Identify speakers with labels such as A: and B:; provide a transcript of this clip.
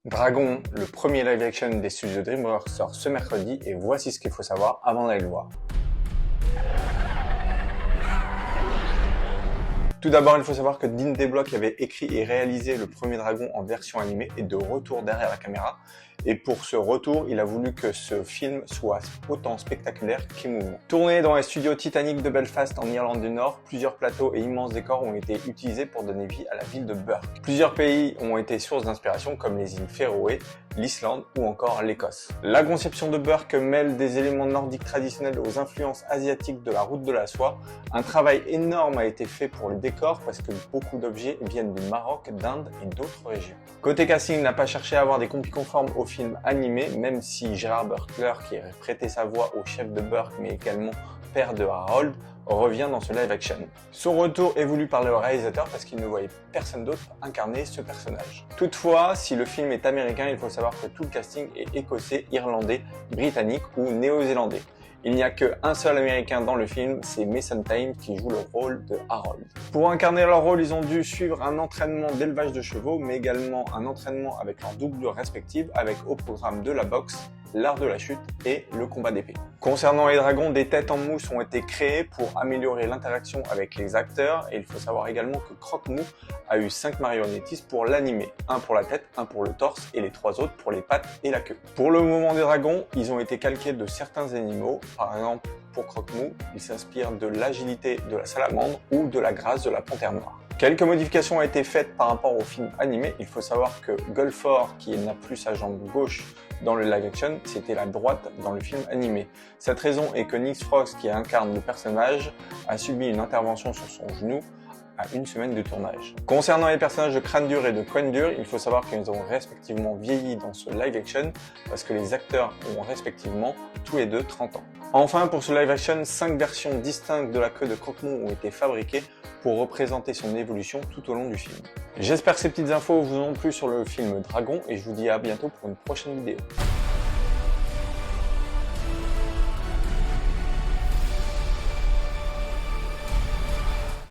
A: Dragon, le premier live action des studios DreamWorks sort ce mercredi et voici ce qu'il faut savoir avant d'aller le voir. Tout d'abord, il faut savoir que Dean DeBlock avait écrit et réalisé le premier Dragon en version animée et de retour derrière la caméra. Et pour ce retour, il a voulu que ce film soit autant spectaculaire qu'émouvant. Tourné dans les studios Titanic de Belfast en Irlande du Nord, plusieurs plateaux et immenses décors ont été utilisés pour donner vie à la ville de Burke. Plusieurs pays ont été source d'inspiration comme les îles Féroé, l'Islande ou encore l'Écosse. La conception de Burke mêle des éléments nordiques traditionnels aux influences asiatiques de la route de la soie. Un travail énorme a été fait pour les décors parce que beaucoup d'objets viennent du Maroc, d'Inde et d'autres régions. Côté casting, n'a pas cherché à avoir des copies conformes au film animé, même si Gerard Butler, qui a prêté sa voix au chef de Burke mais également père de Harold, revient dans ce live action. Son retour est voulu par le réalisateur parce qu'il ne voyait personne d'autre incarner ce personnage. Toutefois, si le film est américain, il faut savoir que tout le casting est écossais, irlandais, britannique ou néo-zélandais. Il n'y a qu'un seul américain dans le film, c'est Mason Tyne qui joue le rôle de Harold. Pour incarner leur rôle, ils ont dû suivre un entraînement d'élevage de chevaux, mais également un entraînement avec leurs doublures respectives, avec au programme de la boxe, l'art de la chute et le combat d'épée. Concernant les dragons, des têtes en mousse ont été créées pour améliorer l'interaction avec les acteurs et il faut savoir également que Croque-Mou a eu 5 marionnettistes pour l'animer. Un pour la tête, un pour le torse et les 3 autres pour les pattes et la queue. Pour le mouvement des dragons, ils ont été calqués de certains animaux. Par exemple, pour Croque-Mou, il s'inspire de l'agilité de la salamandre ou de la grâce de la panthère noire. Quelques modifications ont été faites par rapport au film animé. Il faut savoir que Gulfore, qui n'a plus sa jambe gauche dans le live action, c'était la droite dans le film animé. Cette raison est que Nick Frost, qui incarne le personnage, a subi une intervention sur son genou à 1 semaine de tournage. Concernant les personnages de Crâne Dur et de Coin Dur, il faut savoir qu'ils ont respectivement vieilli dans ce live action parce que les acteurs ont respectivement tous les deux 30 ans. Enfin, pour ce live action, 5 versions distinctes de la queue de Croque-Mou ont été fabriquées pour représenter son évolution tout au long du film. J'espère que ces petites infos vous ont plu sur le film Dragon et je vous dis à bientôt pour une prochaine vidéo.